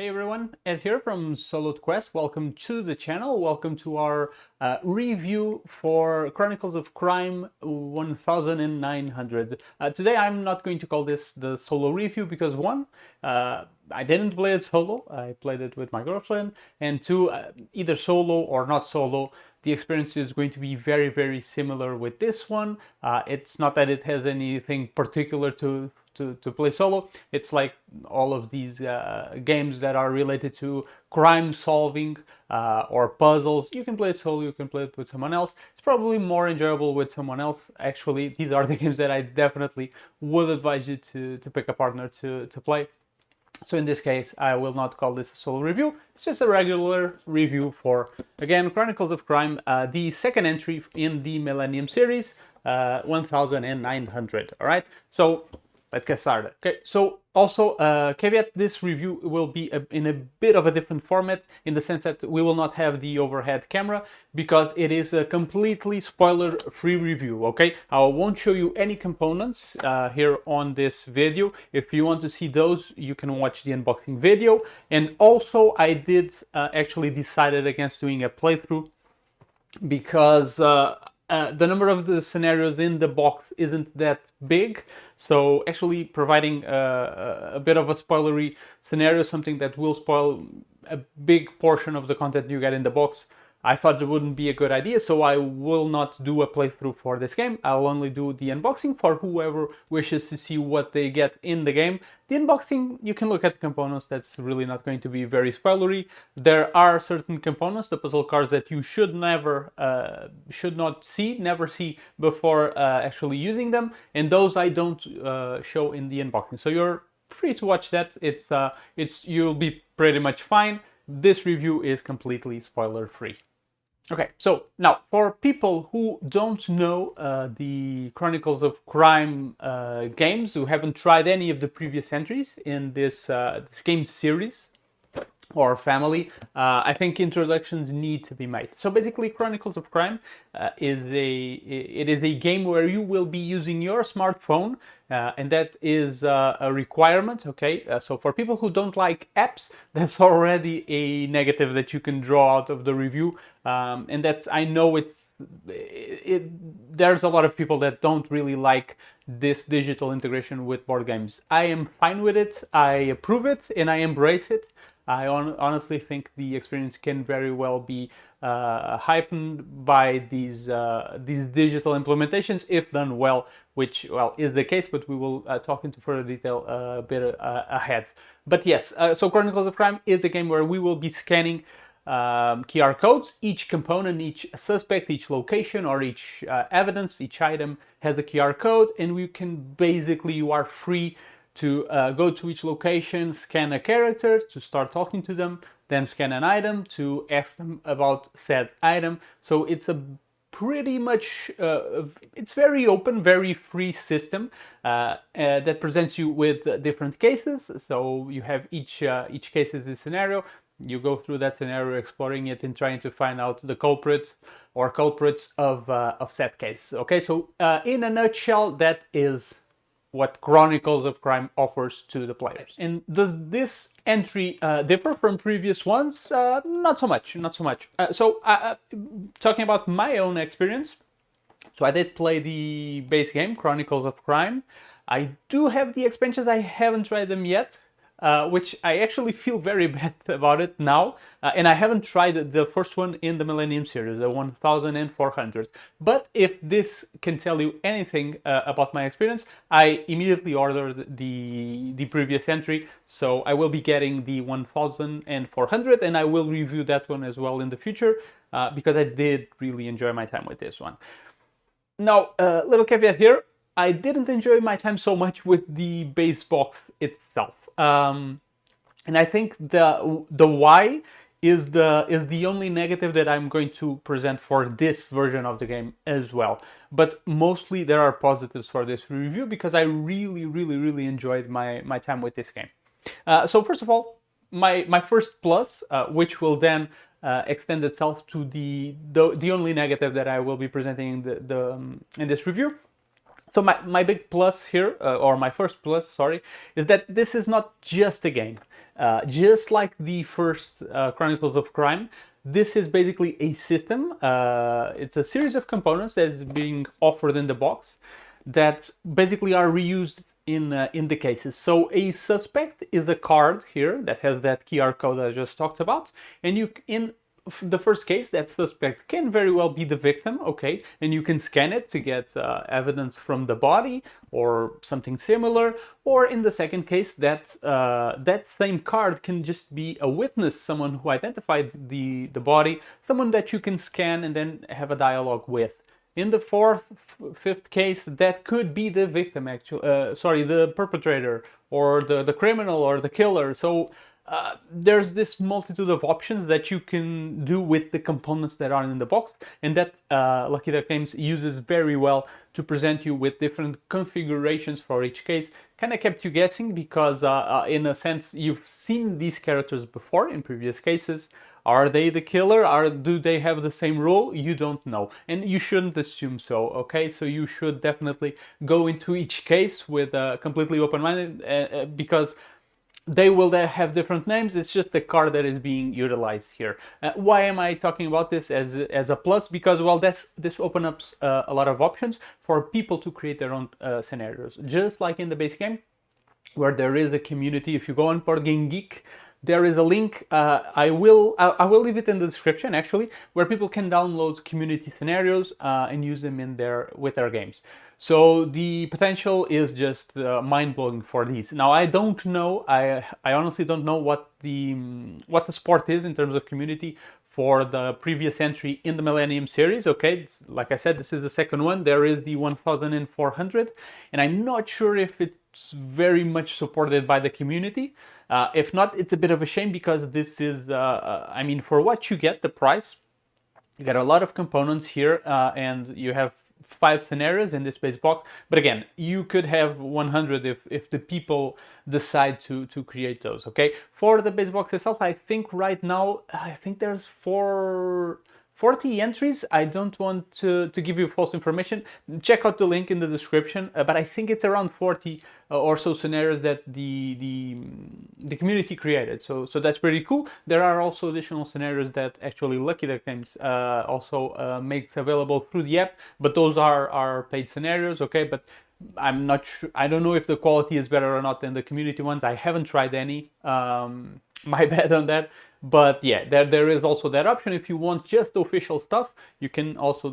Hey everyone, Ed here from Solo Quest. Welcome to the channel. Welcome to our review for Chronicles of Crime 1900. Today I'm not going to call this the solo review because one, I didn't play it solo. I played it with my girlfriend, and two, either solo or not solo, the experience is going to be very similar with this one. It's not that it has anything particular to play solo. It's like all of these games that are related to crime solving or puzzles. You can play it solo, you can play it with someone else. It's probably more enjoyable with someone else. Actually, these are the games that I definitely would advise you to pick a partner to play. So in this case, I will not call this a solo review. It's just a regular review for, again, Chronicles of Crime, the second entry in the Millennium series, 1900. All right, so let's get started. Okay, so also caveat, this review will be in a bit of a different format in the sense that we will not have the overhead camera because it is a completely spoiler-free review, okay? I won't show you any components here on this video. If you want to see those, you can watch the unboxing video. And also I did actually decided against doing a playthrough because the number of the scenarios in the box isn't that big, so actually providing a bit of a spoilery scenario, something that will spoil a big portion of the content you get in the box, I thought it wouldn't be a good idea, so I will not do a playthrough for this game. I'll only do the unboxing for whoever wishes to see what they get in the game. The unboxing, you can look at the components, that's really not going to be very spoilery. There are certain components, the puzzle cards, that you should never see before actually using them, and those I don't show in the unboxing. So you're free to watch that. You'll be pretty much fine. This review is completely spoiler free. Okay, so now for people who don't know the Chronicles of Crime games, who haven't tried any of the previous entries in this game series or family, I think introductions need to be made. So basically, Chronicles of Crime is a game where you will be using your smartphone, and that is a requirement. Okay, so for people who don't like apps, that's already a negative that you can draw out of the review, and that's, I know there's a lot of people that don't really like this digital integration with board games. I am fine with it, I approve it, and I embrace it. I honestly think the experience can very well be heightened by these digital implementations if done well, which, well, is the case, but we will talk into further detail a bit ahead. But yes, so Chronicles of Crime is a game where we will be scanning QR codes. Each component, each suspect, each location, or each evidence, each item has a QR code, and you are free to go to each location, scan a character to start talking to them, then scan an item to ask them about said item. So it's a pretty much, it's very open, very free system that presents you with different cases. So you have each case is a scenario. You go through that scenario, exploring it and trying to find out the culprit or culprits of said case. Okay, so in a nutshell, that is what Chronicles of Crime offers to the players. And does this entry differ from previous ones? Not so much, not so much. Talking about my own experience, so I did play the base game, Chronicles of Crime. I do have the expansions, I haven't tried them yet. Which I actually feel very bad about it now, and I haven't tried the first one in the Millennium series, the 1400. But if this can tell you anything about my experience, I immediately ordered the previous entry, so I will be getting the 1400, and I will review that one as well in the future, because I did really enjoy my time with this one. Now, little caveat here, I didn't enjoy my time so much with the base box itself. And I think the why is the only negative that I'm going to present for this version of the game as well. But mostly there are positives for this review because I really enjoyed my time with this game. So first of all, my first plus, which will then extend itself to the only negative that I will be presenting in this review. So my big plus here, or my first plus, sorry, is that this is not just a game. Just like the first Chronicles of Crime, this is basically a system. It's a series of components that is being offered in the box that basically are reused in the cases. So a suspect is a card here that has that QR code I just talked about, and you in the first case, that suspect can very well be the victim, okay, and you can scan it to get evidence from the body or something similar. Or in the second case, that same card can just be a witness, someone who identified the body, someone that you can scan and then have a dialogue with. In the fourth, fifth case, that could be the victim, actually, sorry, the perpetrator or the criminal or the killer. So there's this multitude of options that you can do with the components that are in the box, and that Lucky Duck Games uses very well to present you with different configurations for each case. Kind of kept you guessing because in a sense you've seen these characters before in previous cases. Are they the killer? Do they have the same role? You don't know, and you shouldn't assume so. Okay, so you should definitely go into each case with completely open-minded because they will have different names. It's just the card that is being utilized here. Why am I talking about this as a plus? Because, well, this opens up a lot of options for people to create their own scenarios. Just like in the base game, where there is a community. If you go on Board Game Geek, there is a link. I will leave it in the description actually, where people can download community scenarios and use them with their games. So the potential is just mind-blowing for these. Now I don't know. I honestly don't know what the sport is in terms of community for the previous entry in the Millenium series. Okay, like I said, this is the second one. There is the 1400, and I'm not sure if it's very much supported by the community. If not, it's a bit of a shame because this is, I mean, for what you get, the price, you get a lot of components here, and you have 5 scenarios in this base box. But again, you could have 100 if the people decide to create those. Okay, for the base box itself, I think right now, I think there's 40 entries. I don't want to give you false information. Check out the link in the description, but I think it's around 40 or so scenarios that the community created. So that's pretty cool. There are also additional scenarios that actually Lucky Duck Games also makes available through the app, but those are paid scenarios, okay? But I'm not sure. I don't know if the quality is better or not than the community ones. I haven't tried any. My bad on that. But yeah, there is also that option. If you want just official stuff, you can also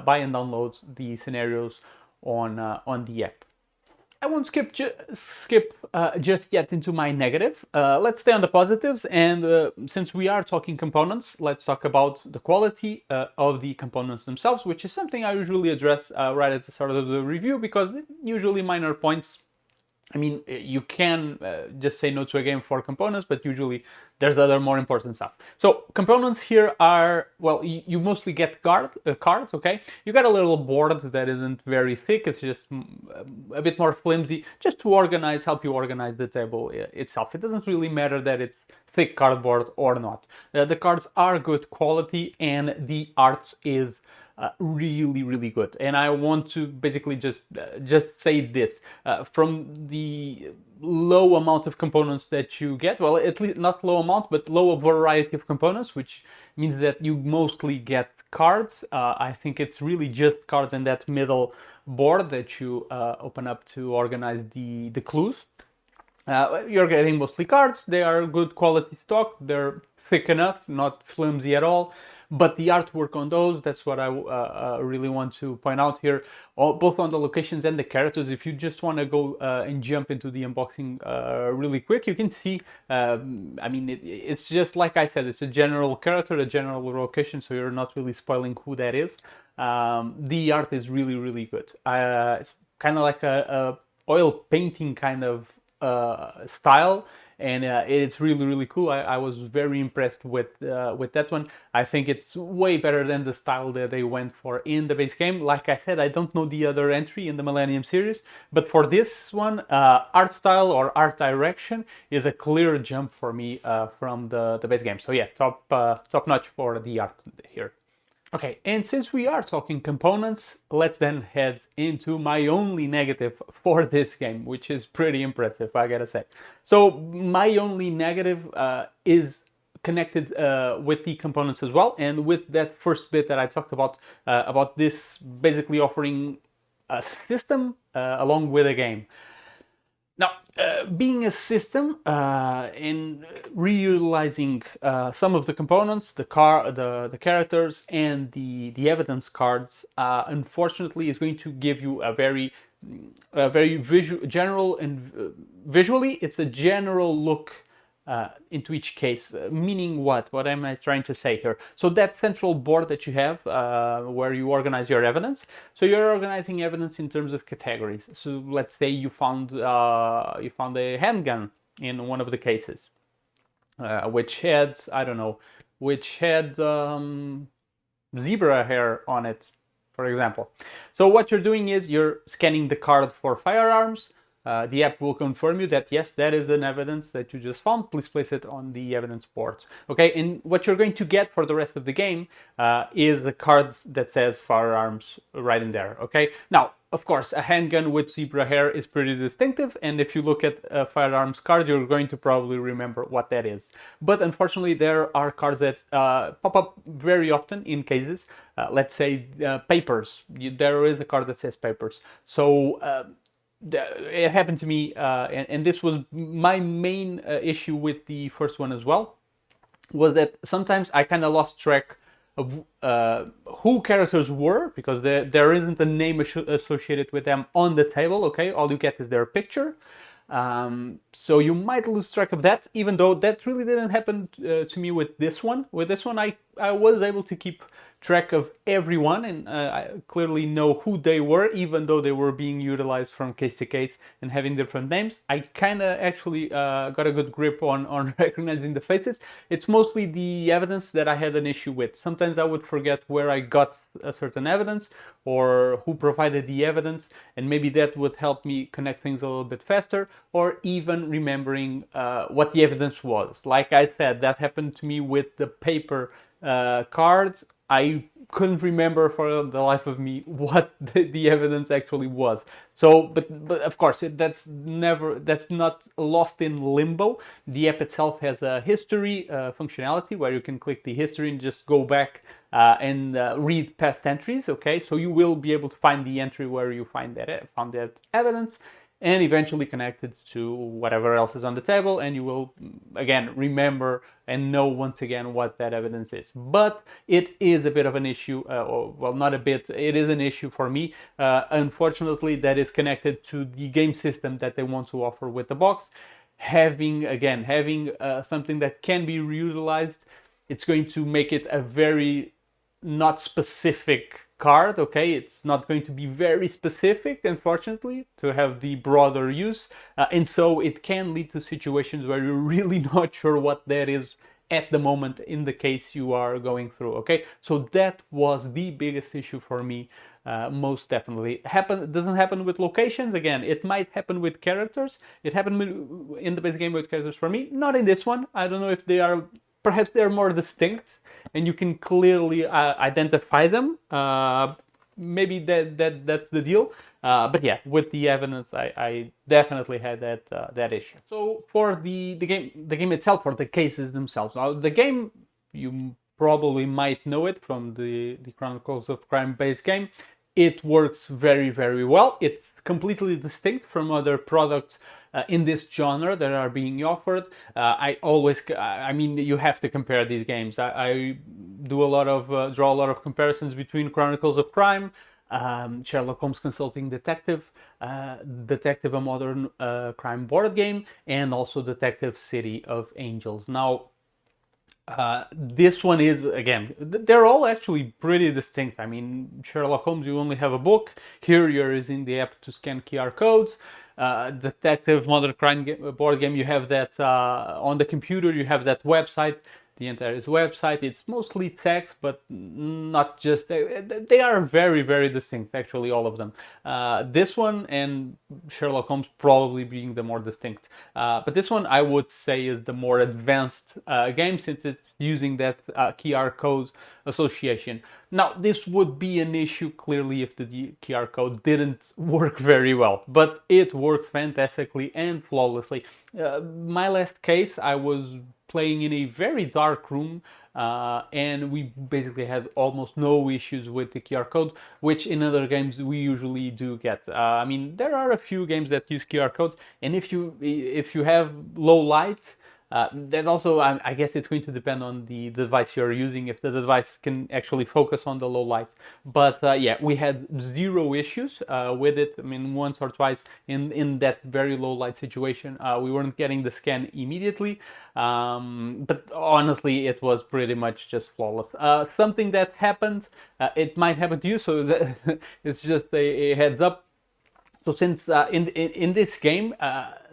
buy and download the scenarios on the app. I won't skip just yet into my negative. Let's stay on the positives, and since we are talking components, let's talk about the quality of the components themselves, which is something I usually address right at the start of the review because usually minor points. I mean, you can just say no to a game for components, but usually there's other more important stuff. So components here are, well, you mostly get cards, okay? You got a little board that isn't very thick. It's just a bit more flimsy, just to help you organize the table itself. It doesn't really matter that it's thick cardboard or not. The cards are good quality and the art is really good. And I want to basically just say this from the low amount of components that you get, well, at least not low amount, but low variety of components, which means that you mostly get cards. I think it's really just cards in that middle board that you open up to organize the clues. You're getting mostly cards. They are good quality stock. They're thick enough, not flimsy at all. But the artwork on those, that's what I really want to point out here, both on the locations and the characters. If you just want to go and jump into the unboxing really quick, you can see, I mean, it's just like I said, it's a general character, a general location, so you're not really spoiling who that is. The art is really good. It's kind of like a oil painting kind of style, and it's really cool. I was very impressed with that one. I think it's way better than the style that they went for in the base game. Like I said, I don't know the other entry in the Millennium series, but for this one, art style or art direction is a clear jump for me from the base game. So yeah, top notch for the art here. Okay, and since we are talking components, let's then head into my only negative for this game, which is pretty impressive, I gotta say. So my only negative is connected with the components as well, and with that first bit that I talked about this basically offering a system along with a game. Now, being a system and reutilizing some of the components, the characters, and the evidence cards, unfortunately, is going to give you a very visual, general, and visually, it's a general look into each case. Meaning what? What am I trying to say here? So that central board that you have where you organize your evidence. So you're organizing evidence in terms of categories. So let's say you found a handgun in one of the cases, which had, I don't know, which had zebra hair on it, for example. So what you're doing is you're scanning the card for firearms. The app will confirm you that yes, that is an evidence that you just found. Please place it on the evidence board. Okay, and what you're going to get for the rest of the game is the card that says firearms right in there. Okay, now of course, a handgun with zebra hair is pretty distinctive, and if you look at a firearms card, you're going to probably remember what that is. But unfortunately, there are cards that pop up very often in cases. Let's say papers. There is a card that says papers. So it happened to me, and this was my main issue with the first one as well, was that sometimes I kind of lost track of who characters were, because there isn't a name associated with them on the table. Okay, all you get is their picture. So you might lose track of that, even though that really didn't happen to me with this one. With this one, I was able to keep track of everyone, and I clearly know who they were, even though they were being utilized from case to case and having different names. I kind of actually got a good grip on recognizing the faces. It's mostly the evidence that I had an issue with. Sometimes I would forget where I got a certain evidence or who provided the evidence, and maybe that would help me connect things a little bit faster, or even remembering what the evidence was. Like I said, that happened to me with the paper cards. I couldn't remember for the life of me what the evidence actually was. So, but of course, that's not lost in limbo. The app itself has a history functionality where you can click the history and just go back and read past entries. Okay, so you will be able to find the entry where you found that evidence, and eventually connect it to whatever else is on the table, and you will again remember and know once again what that evidence is. But it is a bit of an issue, or well, not a bit, it is an issue for me. Unfortunately, that is connected to the game system that they want to offer with the box. Having something that can be reutilized, it's going to make it a very not specific card. Okay, it's not going to be very specific, unfortunately, to have the broader use, and so it can lead to situations where you're really not sure what that is at the moment in the case you are going through. Okay, so that was the biggest issue for me. Most definitely doesn't happen with locations. Again, it might happen with characters. It happened in the base game with characters for me, not in this one. I don't know if they are, perhaps they're more distinct and you can clearly identify them. Maybe that's the deal. But yeah, with the evidence, I definitely had that issue. So for the game itself, for the cases themselves, now the game, you probably might know it from the Chronicles of Crime base game. It works very, very well. It's completely distinct from other products in this genre that are being offered. I mean, you have to compare these games. I do a lot of, draw a lot of comparisons between Chronicles of Crime, Sherlock Holmes Consulting Detective, Detective a Modern Crime board game, and also Detective City of Angels. Now, this one is, again, they're all actually pretty distinct. I mean, Sherlock Holmes, you only have a book. Here you're using the app to scan QR codes. Detective Modern Crime board game, you have that on the computer, you have that website, the entire website. It's mostly text, but not just, they are very, very distinct, actually, all of them. This one and Sherlock Holmes probably being the more distinct. But this one I would say is the more advanced game, since it's using that QR code association. Now, this would be an issue clearly if the QR code didn't work very well, but it works fantastically and flawlessly. My last case, I was playing in a very dark room, and we basically had almost no issues with the QR code, which in other games we usually do get. I mean, there are a few games that use QR codes, and if you have low light, that also, I guess it's going to depend on the device you're using, if the device can actually focus on the low light. But yeah, we had zero issues with it. I mean, once or twice in that very low light situation, we weren't getting the scan immediately. But honestly, it was pretty much just flawless. Something that happens, it might happen to you, so it's just a heads up. So since in this game,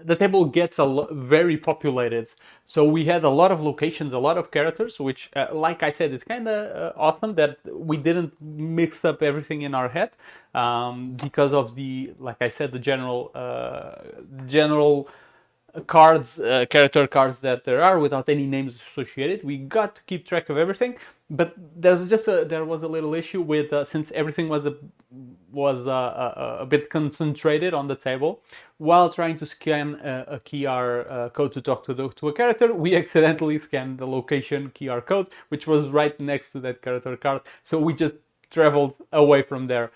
the table gets very populated, so we had a lot of locations, a lot of characters, which, like I said, it's kind of awesome that we didn't mix up everything in our head, because of the, like I said, the general cards, character cards that there are without any names associated. We got to keep track of everything, but there was a little issue with, since everything was a bit concentrated on the table. While trying to scan a QR code to talk to a character, we accidentally scanned the location QR code, which was right next to that character card. So we just traveled away from there.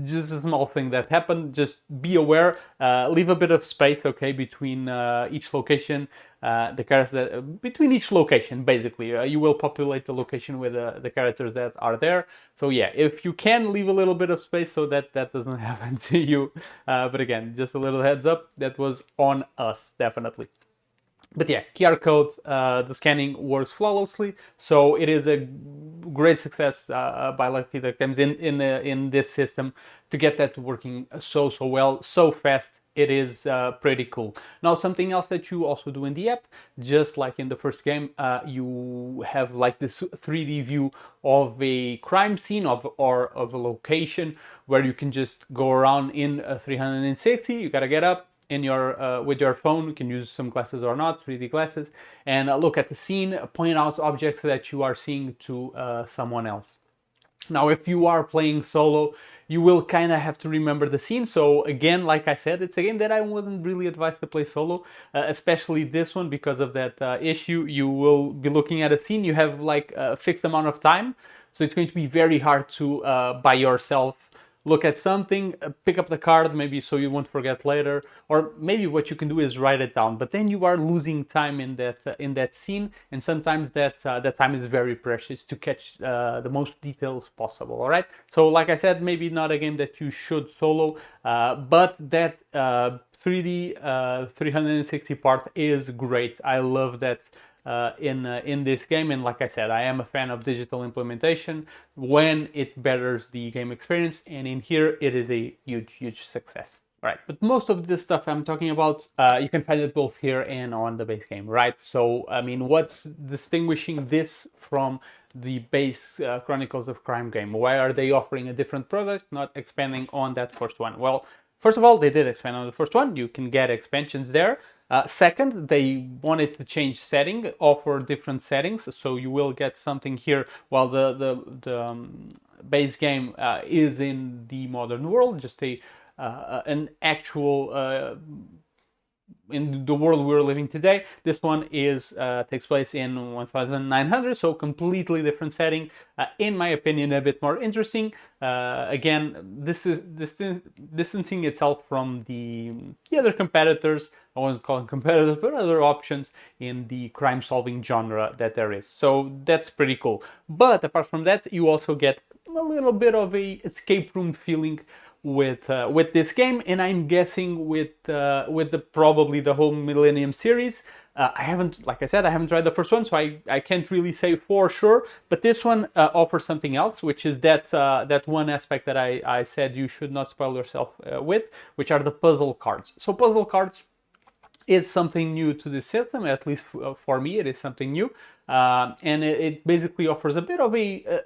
Just a small thing that happened. Just be aware. Leave a bit of space, okay, between each location. The characters that between each location, basically, you will populate the location with the characters that are there. So yeah, if you can, leave a little bit of space so that that doesn't happen to you. But again, just a little heads up. That was on us, definitely. But yeah, QR code, the scanning works flawlessly, so it is a great success by Lucky Duck Games in this system to get that working so well, so fast. It is pretty cool. Now, something else that you also do in the app, just like in the first game, you have like this 3D view of a crime scene or of a location where you can just go around in 360. You gotta get up in your with your phone. You can use some glasses or not, 3D glasses, and look at the scene, point out objects that you are seeing to someone else. Now, if you are playing solo, you will kind of have to remember the scene. So again, like I said, it's a game that I wouldn't really advise to play solo, especially this one, because of that issue. You will be looking at a scene, you have like a fixed amount of time, so it's going to be very hard to, by yourself, look at something, pick up the card, maybe so you won't forget later, or maybe what you can do is write it down. But then you are losing time in that scene, and sometimes that time is very precious to catch the most details possible. All right. So, like I said, maybe not a game that you should solo, but that 3D 360 part is great. I love that. In this game, and like I said, I am a fan of digital implementation when it betters the game experience, and in here it is a huge success. Right, but most of this stuff I'm talking about, you can find it both here and on the base game, right? So, I mean, what's distinguishing this from the base Chronicles of Crime game? Why are they offering a different product, not expanding on that first one? Well, first of all, they did expand on the first one. You can get expansions there. Second, they wanted to change setting, offer different settings, so you will get something here while the base game is in the modern world, just an actual in the world we're living today. This one is takes place in 1900, so completely different setting. In my opinion, a bit more interesting. Again, this is distancing itself from the other competitors. I won't call them competitors, but other options in the crime-solving genre that there is. So that's pretty cool. But apart from that, you also get a little bit of a escape room feeling with this game, and I'm guessing with probably the whole Millenium series. I haven't, like I said, I haven't tried the first one, so I can't really say for sure. But this one offers something else, which is that one aspect that I said you should not spoil yourself with, which are the puzzle cards. So puzzle cards is something new to the system, at least for me, it is something new. and it basically offers a bit of a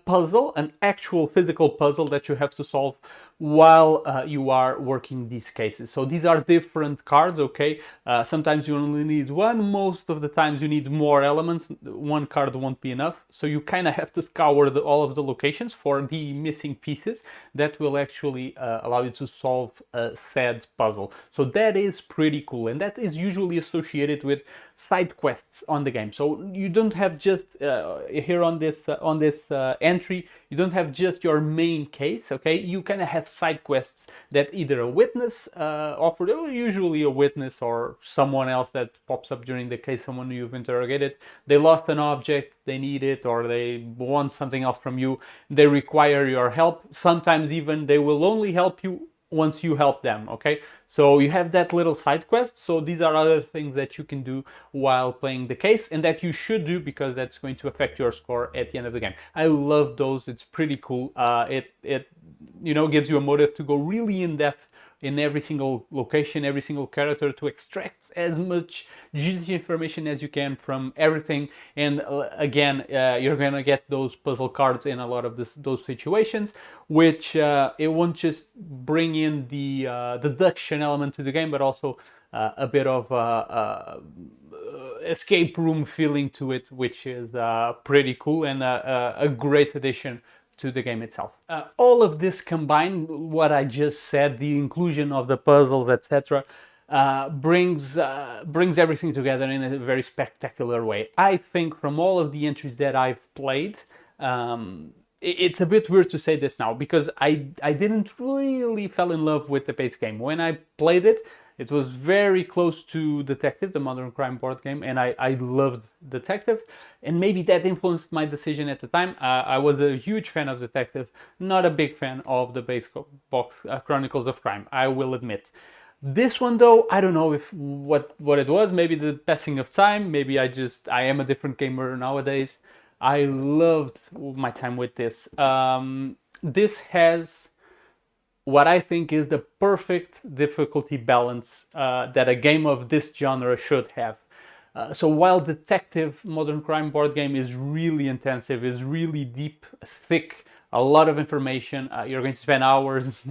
puzzle, an actual physical puzzle that you have to solve while you are working these cases. So these are different cards, okay? Sometimes you only need one, most of the times you need more elements. One card won't be enough, so you kind of have to scour all of the locations for the missing pieces that will actually allow you to solve a said puzzle. So that is pretty cool, and that is usually associated with side quests on the game. So you don't have just here on this entry, you don't have just your main case, okay? You kind of have side quests that either a witness offered, or usually a witness or someone else that pops up during the case, someone you've interrogated. They lost an object, they need it, or they want something else from you. They require your help. Sometimes even they will only help you once you help them, okay? So you have that little side quest. So these are other things that you can do while playing the case, and that you should do because that's going to affect your score at the end of the game. I love those. It's pretty cool. It gives you a motive to go really in depth in every single location, every single character, to extract as much juicy information as you can from everything. And again, you're gonna get those puzzle cards in a lot of those situations, which it won't just bring in the deduction element to the game, but also a bit of escape room feeling to it, which is pretty cool and a great addition to the game itself. All of this combined, what I just said, the inclusion of the puzzles, etc., brings everything together in a very spectacular way. I think from all of the entries that I've played, it's a bit weird to say this now because I didn't really fall in love with the base game. When I played it, it was very close to Detective, the modern crime board game, and I loved Detective, and maybe that influenced my decision at the time. I was a huge fan of Detective, not a big fan of the base box Chronicles of Crime, I will admit. This one though, I don't know if what it was, maybe the passing of time, maybe I am a different gamer nowadays. I loved my time with this. This has what I think is the perfect difficulty balance that a game of this genre should have. So while Detective Modern Crime board game is really intensive, is really deep, thick, a lot of information, you're going to spend hours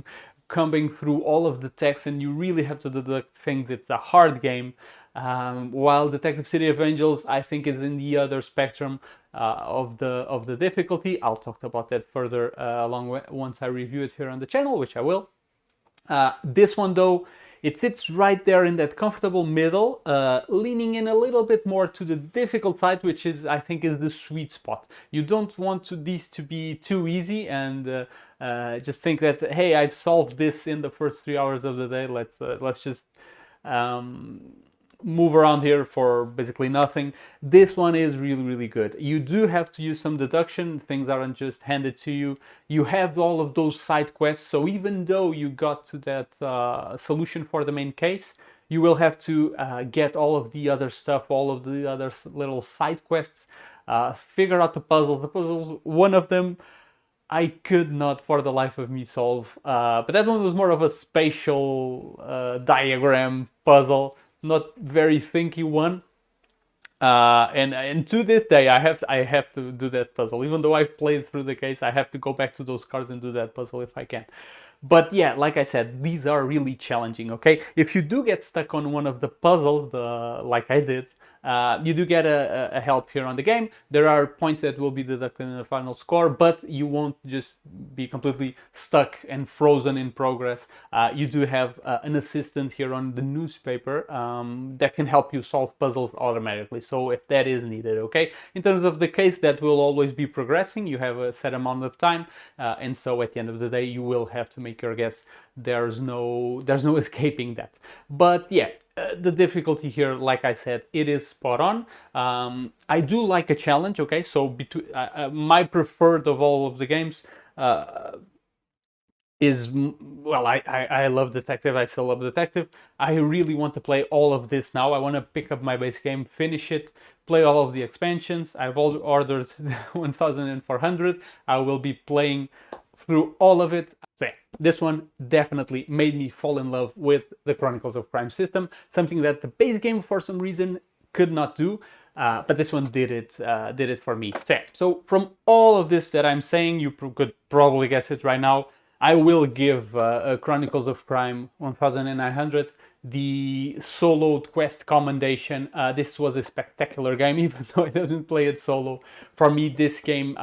combing through all of the text and you really have to deduct things. It's a hard game. While Detective City of Angels, I think, is in the other spectrum of the difficulty. I'll talk about that further once I review it here on the channel, which I will. This one though, it sits right there in that comfortable middle, leaning in a little bit more to the difficult side, which I think is the sweet spot. You don't want these to be too easy and just think that, hey, I've solved this in the first 3 hours of the day. Let's just move around here for basically nothing. This one is really, really good. You do have to use some deduction. Things aren't just handed to you. You have all of those side quests. So even though you got to that solution for the main case, you will have to get all of the other stuff, all of the other little side quests, figure out the puzzles. The puzzles, one of them, I could not for the life of me solve. But that one was more of a spatial diagram puzzle, not very thinky one. And to this day, I have to do that puzzle. Even though I've played through the case, I have to go back to those cards and do that puzzle if I can. But yeah, like I said, these are really challenging, okay? If you do get stuck on one of the puzzles, like I did, you do get a help here on the game. There are points that will be deducted in the final score, but you won't just be completely stuck and frozen in progress. You do have an assistant here on the newspaper that can help you solve puzzles automatically, so if that is needed, okay? In terms of the case, that will always be progressing. You have a set amount of time, and so at the end of the day, you will have to make your guess. There's no escaping that. But yeah, the difficulty here, like I said, it is spot on. I do like a challenge, okay? So my preferred of all of the games is, well, I love Detective. I still love Detective. I really want to play all of this now. I want to pick up my base game, finish it, play all of the expansions. I've ordered 1400. I will be playing through all of it. So yeah, this one definitely made me fall in love with the Chronicles of Crime system, something that the base game for some reason could not do. but this one did it for me. So, yeah, so from all of this that I'm saying, you could probably guess it right now. I will give Chronicles of Crime 1900 the soloed quest commendation. This was a spectacular game, even though I didn't play it solo. For me, this game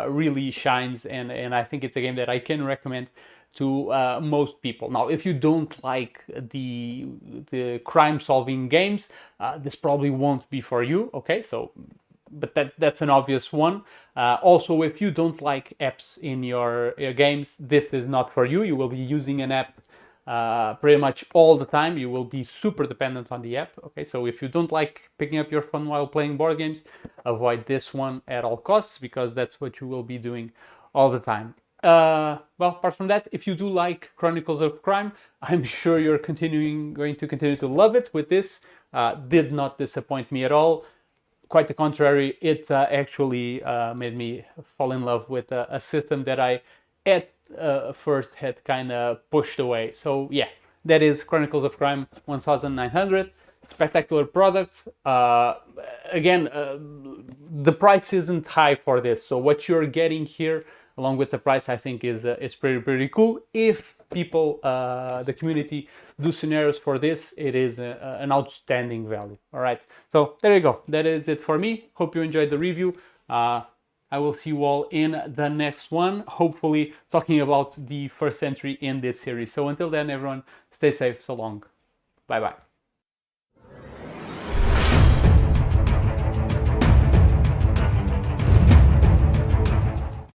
really shines, and I think it's a game that I can recommend to most people. Now, if you don't like the crime solving games, this probably won't be for you. Okay, so but that's an obvious one. Also, if you don't like apps in your games, this is not for you. You will be using an app pretty much all the time. You will be super dependent on the app. Okay, so if you don't like picking up your phone while playing board games, avoid this one at all costs, because that's what you will be doing all the time. Well, apart from that, if you do like Chronicles of Crime, I'm sure you're going to continue to love it with this. Did not disappoint me at all. Quite the contrary, it actually made me fall in love with a system that I at first had kind of pushed away. So yeah, that is Chronicles of Crime 1900. Spectacular product. Again, the price isn't high for this, so what you're getting here along with the price, I think is pretty cool. If people, the community, do scenarios for this, it is an outstanding value. All right, so there you go. That is it for me. Hope you enjoyed the review. I will see you all in the next one, hopefully talking about the first entry in this series. So until then, everyone, stay safe. So long. Bye bye.